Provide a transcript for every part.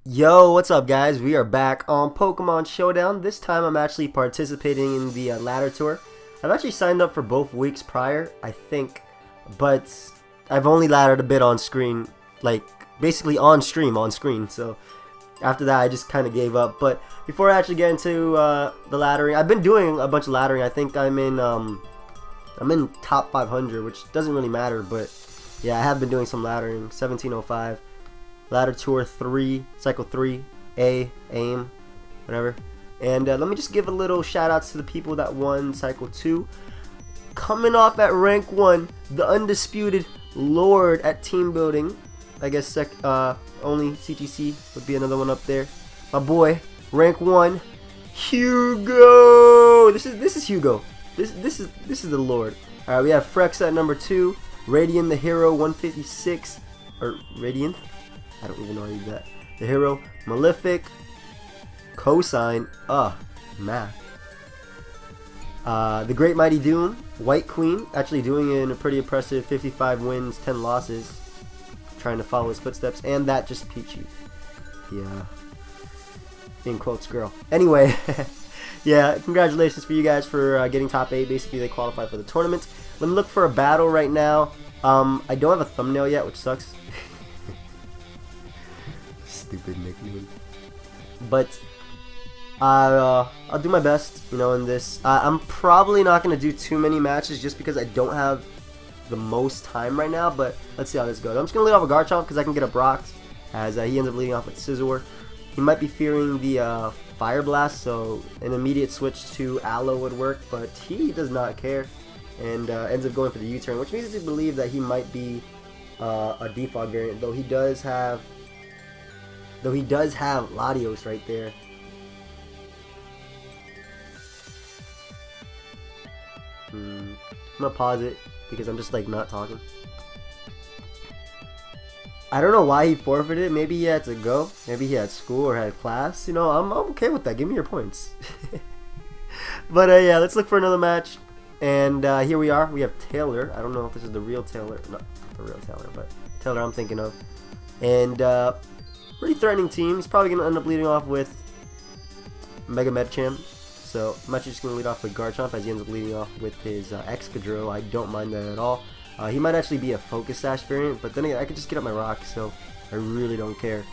Yo, what's up guys? We are back on Pokemon Showdown. This time I'm actually participating in the ladder tour. I've actually signed up for both weeks prior, I think, but I've only laddered a bit on screen, like basically on screen, so after that I just kind of gave up. But before I actually get into the laddering, I've been doing a bunch of laddering. I think I'm in top 500, which doesn't really matter, but yeah, I have been doing some laddering. 1705. Ladder Tour 3, Cycle 3, AIM, whatever. And let me just give a little shout outs to the people that won Cycle 2. Coming off at rank 1, the undisputed Lord at team building. I guess only CTC would be another one up there. My boy, rank 1, Hugo. This is Hugo. This is the Lord. All right, we have Frex at number 2, Radiant the Hero 156, or Radiant. I don't even know how to use that. The Hero, Malefic, Cosine, math. The Great Mighty Doom, White Queen, actually doing it in a pretty impressive 55 wins, 10 losses, trying to follow his footsteps, and that just Peachy. Yeah, in quotes, girl. Anyway, yeah, congratulations for you guys for getting top 8. Basically, they qualified for the tournament. Let me look for a battle right now. I don't have a thumbnail yet, which sucks. Stupid nickname. But I'll do my best, you know, in this. I'm probably not going to do too many matches just because I don't have the most time right now, but let's see how this goes. I'm just going to lead off with Garchomp because I can get up rocks, as he ends up leading off with Scizor. He might be fearing the Fire Blast, so an immediate switch to Aloe would work, but he does not care and ends up going for the U-turn, which means to believe that he might be a defog variant, though he does have Latios right there. I'm gonna pause it because I'm just like not talking. I don't know why he forfeited. Maybe he had to go. Maybe he had school or had class. You know, I'm okay with that. Give me your points. But yeah, let's look for another match. And here we are. We have Taylor. I don't know if this is the real Taylor. Not the real Taylor, but Taylor I'm thinking of. And pretty threatening team. He's probably going to end up leading off with Mega Medicham. So I'm actually just going to lead off with Garchomp as he ends up leading off with his Excadrill. I don't mind that at all. He might actually be a Focus Sash variant, but then again, I could just get up my rock, so I really don't care.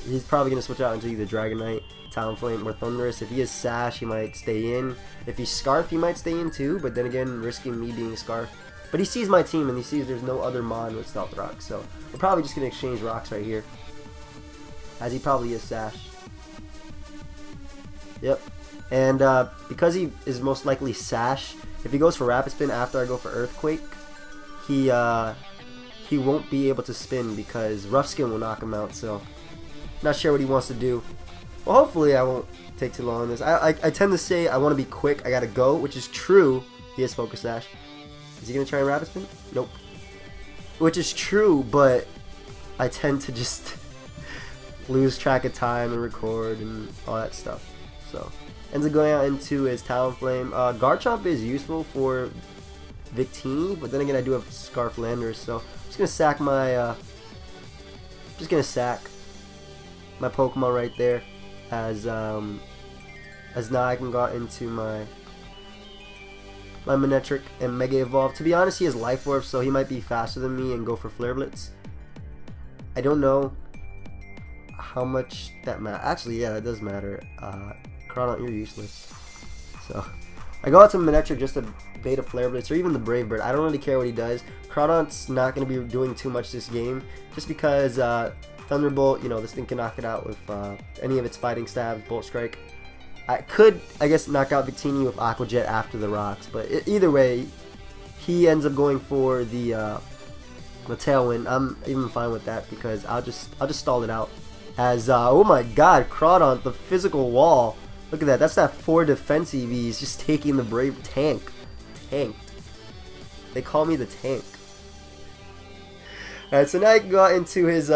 He's probably going to switch out into either Dragonite, Talonflame, or Thundurus. If he is Sash, he might stay in. If he's Scarf, he might stay in too, but then again, risking me being Scarf. But he sees my team, and he sees there's no other Mon with Stealth Rock, so we're probably just going to exchange rocks right here. As he probably is Sash. Yep. And because he is most likely Sash, if he goes for Rapid Spin after I go for Earthquake, he won't be able to spin because Rough Skin will knock him out, so not sure what he wants to do. Well, hopefully I won't take too long on this. I tend to say I want to be quick, I gotta go, which is true. He has Focus Sash. Is he gonna try and Rapid Spin? Nope. Which is true, but I tend to just lose track of time and record and all that stuff. So ends up going out into his Talonflame. Garchomp is useful for Victini, but then again I do have Scarf Landers, so I'm just gonna sack my Pokemon right there, as now I can go into my Manectric and Mega Evolve. To be honest, he has Life Orb, so he might be faster than me and go for Flare Blitz. I don't know how much that matters. Actually, yeah, that does matter. Crawdaunt, you're useless. So I go out to Manectric just to bait a Flare Blitz or even the Brave Bird. I don't really care what he does. Crawdaunt's not going to be doing too much this game just because Thunderbolt, you know, this thing can knock it out with any of its fighting stabs, Bolt Strike. I could, I guess, knock out Victini with Aqua Jet after the rocks, but either way, he ends up going for the Tailwind. I'm even fine with that because I'll just stall it out. As oh my God, Crawdaunt, the physical wall. Look at that. That's that 4 defense EV. He's just taking the Brave Tanked. They call me the Tank. Alright, so now I can go out into his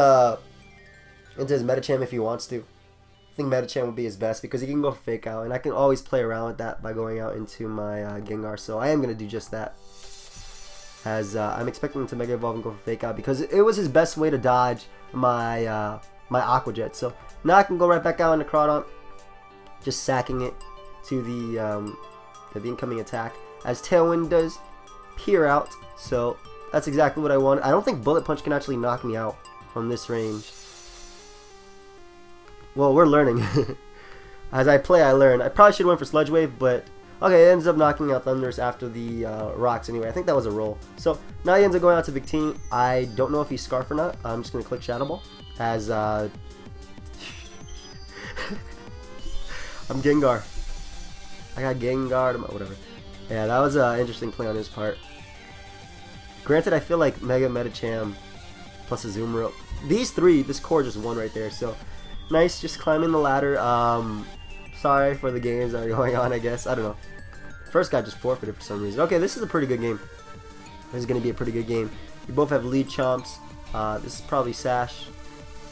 Medicham if he wants to. I think Medicham would be his best because he can go for Fake Out, and I can always play around with that by going out into my Gengar. So I am going to do just that. As I'm expecting him to Mega Evolve and go for Fake Out because it was his best way to dodge my my Aqua Jet. So now I can go right back out into Crawdon, just sacking it to the incoming attack, as Tailwind does peer out. So that's exactly what I want. I don't think Bullet Punch can actually knock me out from this range. Well, we're learning. As I play, I learn. I probably should have went for Sludge Wave, but okay, it ends up knocking out Thundurus after the rocks anyway. I think that was a roll. So now he ends up going out to Victini. I don't know if he's Scarf or not. I'm just going to click Shadow Ball as I'm Gengar. I got Gengar, whatever. Yeah, that was an interesting play on his part. Granted, I feel like Mega Medicham plus a Azumarill. These three, this core just won right there. So nice, just climbing the ladder. Sorry for the games that are going on, I guess. I don't know. First guy just forfeited for some reason. Okay, this is a pretty good game. This is going to be a pretty good game. We both have lead chomps. This is probably Sash.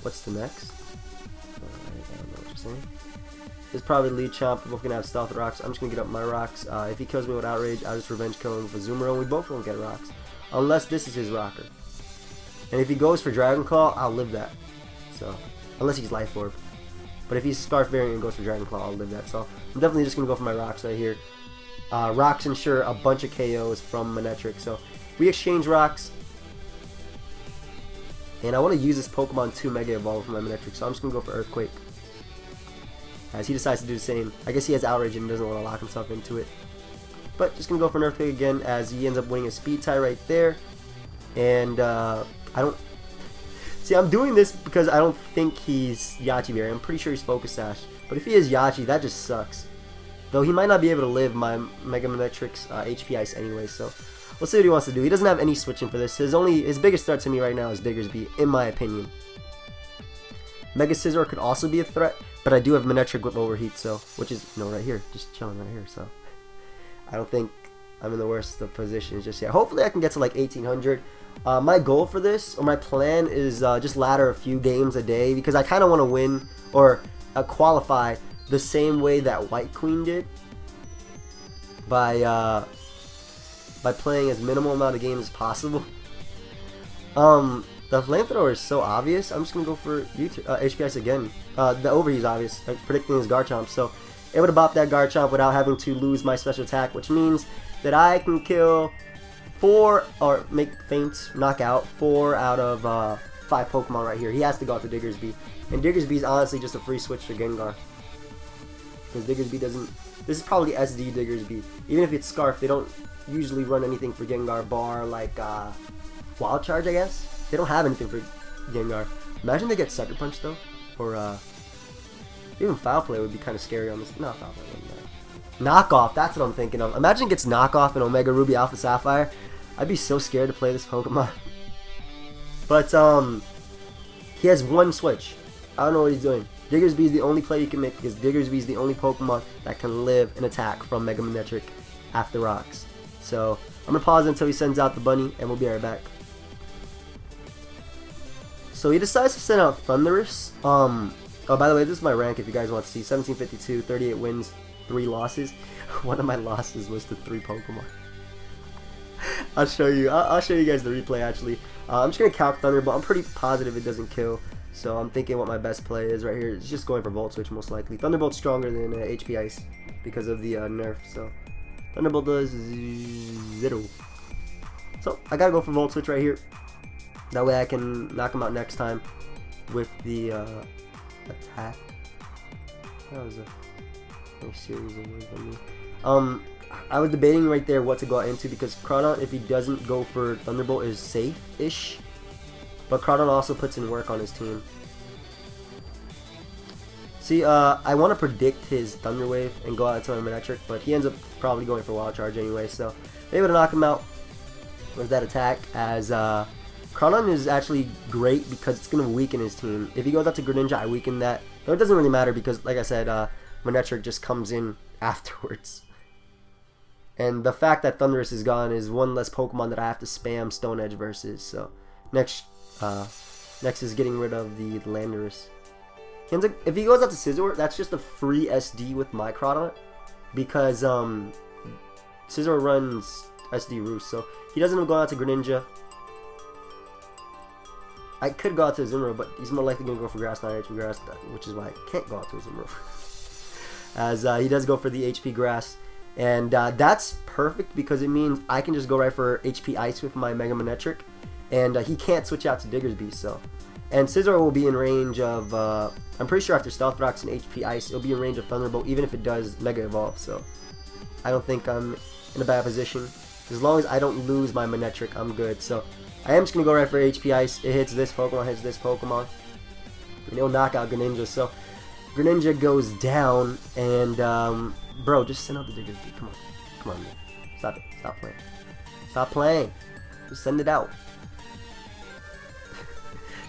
What's the next? I don't know what you're saying. This is probably lead chomp. We're both going to have stealth rocks. I'm just going to get up my rocks. If he kills me with Outrage, I'll just revenge kill him with Azumarill. We both won't get rocks. Unless this is his rocker. And if he goes for Dragon Claw, I'll live that. So, unless he's Life Orb. But if he's Scarf variant and goes for Dragon Claw, I'll live that. So I'm definitely just going to go for my rocks right here. Rocks ensure a bunch of KOs from Manectric. So we exchange rocks. And I want to use this Pokemon to Mega Evolve for my Manectric. So I'm just going to go for Earthquake. As he decides to do the same. I guess he has Outrage and doesn't want to lock himself into it. But just going to go for an Earthquake again as he ends up winning a Speed tie right there. And I don't... See, I'm doing this because I don't think he's Yachi Berry. I'm pretty sure he's Focus Sash. But if he is Yachi, that just sucks. Though he might not be able to live my Mega Manectric's HP Ice anyway, so we'll see what he wants to do. He doesn't have any switching for this. His biggest threat to me right now is Diggersby, in my opinion. Mega Scizor could also be a threat, but I do have Manectric with Overheat, so which is right here, just chilling right here. So I don't think I'm in the worst of positions just yet. Hopefully I can get to like 1800. My goal for this, or my plan, is just ladder a few games a day because I kind of want to win or qualify the same way that White Queen did by playing as minimal amount of games as possible. The Flamethrower is so obvious. I'm just gonna go for HP Ice again. The Overheat is obvious, like predicting his Garchomp, so it would have bopped that Garchomp without having to lose my special attack, which means that I can kill 4 or make feint, knock out 4 out of 5 Pokemon right here. He has to go out to Diggersby, and Diggersby is honestly just a free switch to Gengar because Diggersby doesn't. This is probably SD Diggersby. Even if it's Scarf, they don't usually run anything for Gengar bar like Wild Charge, I guess. They don't have anything for Gengar. Imagine they get Sucker Punch though, or even Foul Play would be kind of scary on this. Not Foul Play, wouldn't that? Knockoff, that's what I'm thinking of. Imagine it gets Knockoff in Omega Ruby Alpha Sapphire. I'd be so scared to play this Pokemon. But he has one switch. I don't know what he's doing. Diggersby is the only play you can make because Diggersby is the only Pokemon that can live an attack from Mega Manectric after rocks. So I'm gonna pause until he sends out the bunny, and we'll be right back. So he decides to send out Thundurus. Oh, by the way, this is my rank if you guys want to see. 1752, 38 wins, 3 losses. One of my losses was to 3 Pokemon. I'll show you. I'll show you guys the replay actually. I'm just gonna calc Thunderbolt. I'm pretty positive it doesn't kill. So I'm thinking what my best play is right here. It's just going for Volt Switch most likely. Thunderbolt's stronger than HP Ice because of the nerf. So Thunderbolt does 0. So I gotta go for Volt Switch right here. That way I can knock him out next time with the attack. That was a nice series of words on me. I was debating right there what to go into because Crawdon, if he doesn't go for Thunderbolt, is safe-ish. But Crawdon also puts in work on his team. See, I want to predict his Thunder Wave and go out to my Manectric, but he ends up probably going for Wild Charge anyway, so able to knock him out with that attack, as Crawdon is actually great because it's going to weaken his team. If he goes out to Greninja, I weaken that. Though it doesn't really matter because, like I said, Manectric just comes in afterwards. And the fact that Thundurus is gone is one less Pokemon that I have to spam Stone Edge versus. So next is getting rid of the Landorus. If he goes out to Scizor, that's just a free SD with my Crawdon because Scizor runs SD Roost, so he doesn't go out to Greninja. I could go out to Azumarill, but he's more likely going to go for Grass, not HP Grass, which is why I can't go out to Azumarill. As he does go for the HP Grass. And that's perfect because it means I can just go right for HP Ice with my Mega Manectric. And he can't switch out to Diggersby, so. And Scizor will be in range of, I'm pretty sure after Stealth Rocks and HP Ice, it'll be in range of Thunderbolt, even if it does Mega Evolve, so. I don't think I'm in a bad position. As long as I don't lose my Manectric, I'm good. So I am just going to go right for HP Ice. It hits this Pokemon, hits this Pokemon. And it'll knock out Greninja. So Greninja goes down. And, bro, just send out the Diggersby. Come on. Come on, man. Stop it. Stop playing. Stop playing. Just send it out.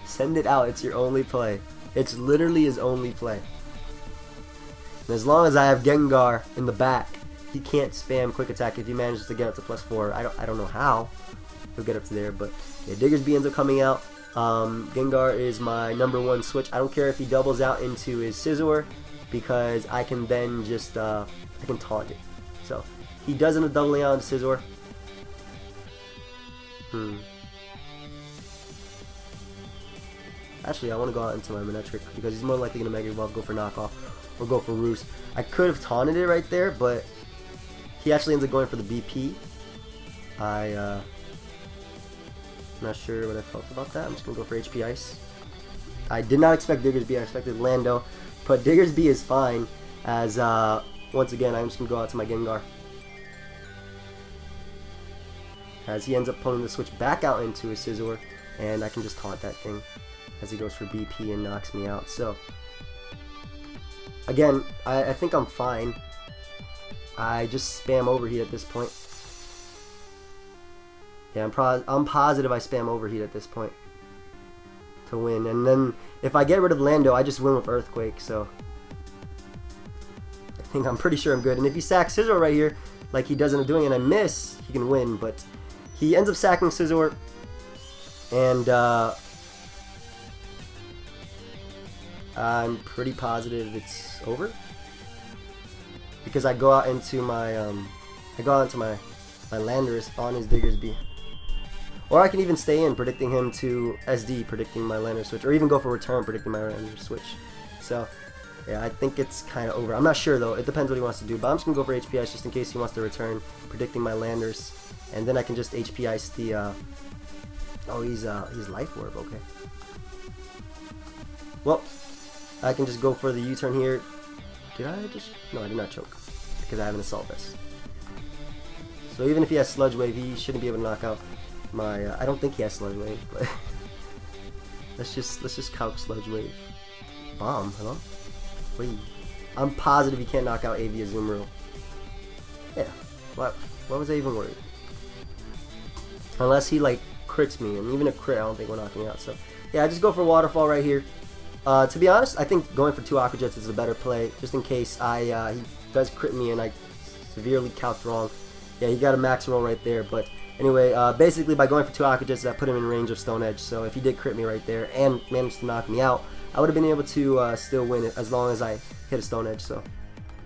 Send it out. It's your only play. It's literally his only play. And as long as I have Gengar in the back, he can't spam Quick Attack if he manages to get up to +4. I don't know how he'll get up to there, but yeah, Diggersby ends up coming out. Gengar is my #1 switch. I don't care if he doubles out into his Scizor because I can then just I can taunt it. So he does end up doubling out into Scizor. Actually, I want to go out into my Manectric because he's more likely going to Mega Evolve, go for Knockoff, or go for Roost. I could have taunted it right there, but he actually ends up going for the BP. I'm not sure what I felt about that. I'm just going to go for HP Ice. I did not expect Diggersby. I expected Lando. But Diggersby is fine as, once again, I'm just going to go out to my Gengar. As he ends up pulling the switch back out into his Scizor. And I can just taunt that thing as he goes for BP and knocks me out. So, again, I think I'm fine. I just spam Overheat at this point. Yeah, I'm positive I spam Overheat at this point to win. And then if I get rid of Lando, I just win with Earthquake. So I think I'm pretty sure I'm good. And if he sacks Scizor right here, like he does end up doing, and I miss, he can win. But he ends up sacking Scizor, and I'm pretty positive it's over. Because I go out into my my Landorus on his Diggersby. Or I can even stay in, predicting him to SD, predicting my Landorus switch, or even go for return, predicting my Landorus switch. So, yeah, I think it's kind of over. I'm not sure, though. It depends what he wants to do. But I'm just going to go for HP Ice just in case he wants to return, predicting my Landorus. And then I can just HP Ice the, oh, he's Life Orb, okay. Well, I can just go for the U-turn here. Did I just? No, I did not choke because I have an Assault Vest. So even if he has Sludge Wave, he shouldn't be able to knock out my. I don't think he has Sludge Wave, but let's just calc Sludge Wave. Bomb, hello? Wait, I'm positive he can't knock out AV Azumarill. Yeah, why was I even worried? Unless he like crits me, and even a crit, I don't think we're knocking out. So yeah, I just go for Waterfall right here. To be honest, I think going for 2 Aqua Jets is a better play, just in case he does crit me and I severely calced wrong. Yeah, he got a max roll right there, but anyway, basically by going for 2 Aqua Jets, that put him in range of Stone Edge, so if he did crit me right there and managed to knock me out, I would have been able to still win it as long as I hit a Stone Edge. So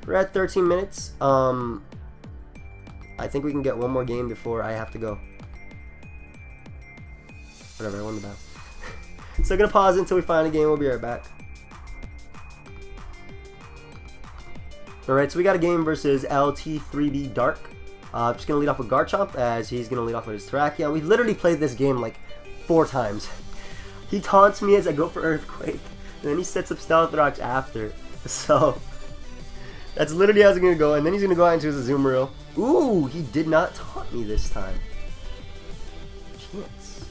we're at 13 minutes. I think we can get one more game before I have to go. Whatever, I won the battle. So gonna pause until we find a game. We'll be right back. Alright, so we got a game versus LT3B Dark. I'm just gonna lead off with Garchomp as he's gonna lead off with his Terrakion. We've literally played this game like 4 times. He taunts me as I go for Earthquake, and then he sets up Stealth Rocks after. So that's literally how it's gonna go. And then he's gonna go out into his Azumarill. Ooh, he did not taunt me this time. Chance.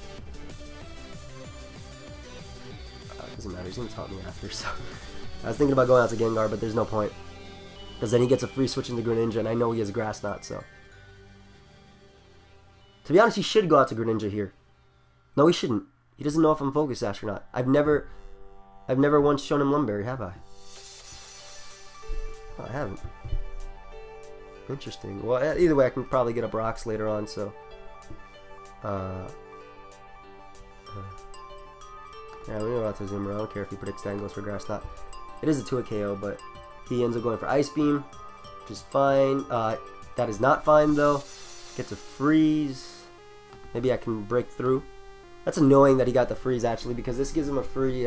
Doesn't matter, he's gonna taunt me after, so I was thinking about going out to Gengar, but there's no point. Because then he gets a free switch into Greninja, and I know he has Grass Knot, so. To be honest, he should go out to Greninja here. No, he shouldn't. He doesn't know if I'm Focus Sash or not. I've never once shown him Lumberry, have I? Oh, I haven't. Interesting. Well, either way, I can probably get up rocks later on, so. Yeah, we know about to Azumarill. I don't care if he predicts that and goes for Grass Knot. It is a 2-hit KO, but he ends up going for Ice Beam, which is fine. That is not fine, though. Gets a Freeze. Maybe I can break through. That's annoying that he got the freeze actually, because this gives him a free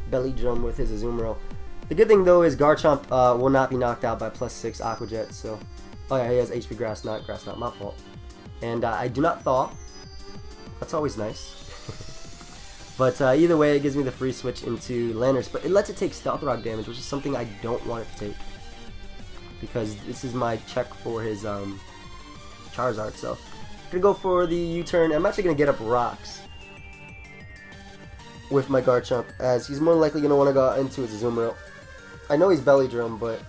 belly drum with his Azumarill. The good thing though is Garchomp will not be knocked out by +6 Aqua Jet. So, oh yeah, he has HP Grass Knot, my fault. And I do not thaw. That's always nice. But either way, it gives me the free switch into Landorus, but it lets it take Stealth Rock damage, which is something I don't want it to take, because this is my check for his Charizard. So I'm gonna go for the U-turn. I'm actually gonna get up rocks with my Garchomp, as he's more likely gonna want to go into his Azumarill. I know he's Belly Drum, but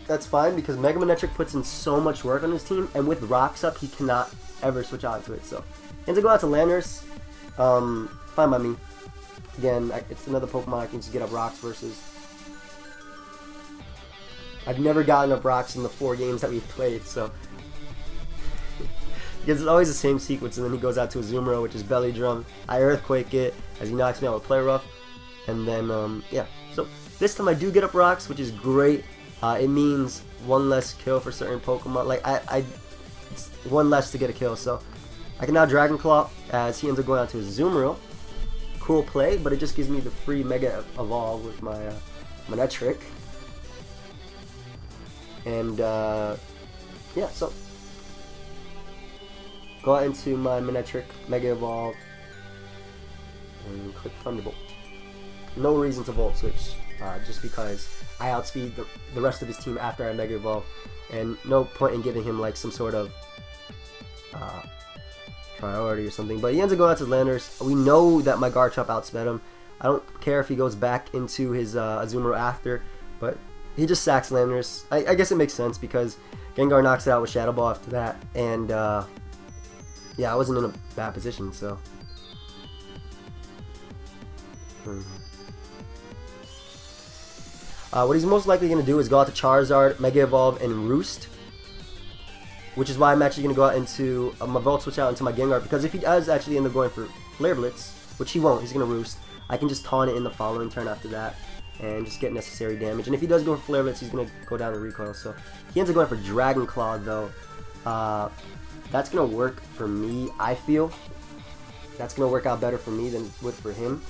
that's fine because Mega Manectric puts in so much work on his team, and with rocks up, he cannot ever switch out to it. So and to go out to Landorus, fine by me. Again, it's another Pokemon I can just get up rocks versus. I've never gotten up rocks in the 4 games that we've played, so because it's always the same sequence, and then he goes out to Azumarill, which is Belly Drum. I Earthquake it as he knocks me out with Play Rough, and then yeah. So this time I do get up rocks, which is great. It means 1 less kill for certain Pokemon. Like it's 1 less to get a kill, so I can now Dragon Claw as he ends up going out to his Azumarill. Cool play, but it just gives me the free Mega Evolve with my Manectric. And yeah, so go out into my Manectric, Mega Evolve, and click Thunderbolt. No reason to Volt Switch, just because I outspeed the rest of his team after I Mega Evolve, and no point in giving him like some sort of priority or something. But he ends up going out to Landorus. We know that my Garchomp outsped him. I don't care if he goes back into his Azumarill after, but he just sacks Landorus. I guess it makes sense because Gengar knocks it out with Shadow Ball after that, and yeah, I wasn't in a bad position, so. What he's most likely going to do is go out to Charizard, Mega Evolve, and Roost, which is why I'm actually going to go out into my Volt Switch out into my Gengar, because if he does actually end up going for Flare Blitz, which he won't, he's going to Roost, I can just taunt it in the following turn after that and just get necessary damage. And if he does go for Flare Blitz, he's going to go down to Recoil. So he ends up going for Dragon Claw, though. That's going to work for me, I feel. That's going to work out better for me than it would for him.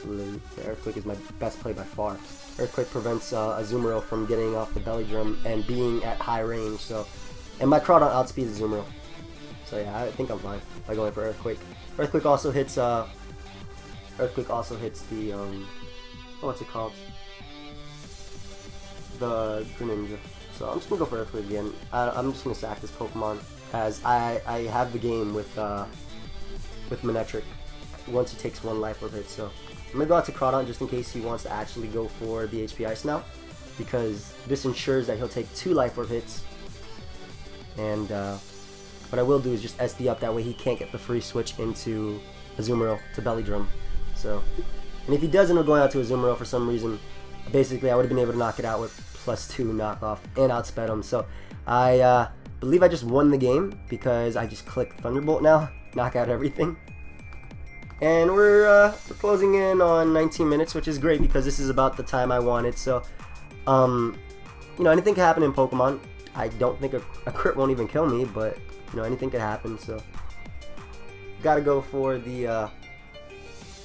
The Earthquake is my best play by far. Earthquake prevents Azumarill from getting off the Belly Drum and being at high range. So, and my Crawdon outspeeds Azumarill. So yeah, I think I'm fine by going for Earthquake. Earthquake also hits. Earthquake also hits the what's it called? The Greninja. So I'm just gonna go for Earthquake again. I'm just gonna sack this Pokemon as I have the game with Manectric once he takes 1 life of it. So I'm gonna go out to Crawdon just in case he wants to actually go for the HP Ice now, because this ensures that he'll take 2 Life Orb hits. And what I will do is just SD up, that way he can't get the free switch into Azumarill to Belly Drum. So, and if he does end up going out to Azumarill for some reason, basically I would have been able to knock it out with +2 knockoff and outsped him. So I believe I just won the game because I just clicked Thunderbolt now, knock out everything. And we're closing in on 19 minutes, which is great because this is about the time I wanted. So, you know, anything can happen in Pokemon. I don't think a crit won't even kill me, but, you know, anything could happen. So, gotta go for the,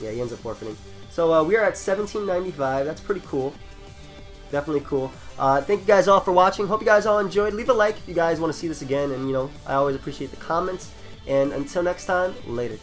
yeah, he ends up forfeiting. So, we are at 1795. That's pretty cool. Definitely cool. Thank you guys all for watching. Hope you guys all enjoyed. Leave a like if you guys want to see this again. And, you know, I always appreciate the comments. And until next time, later.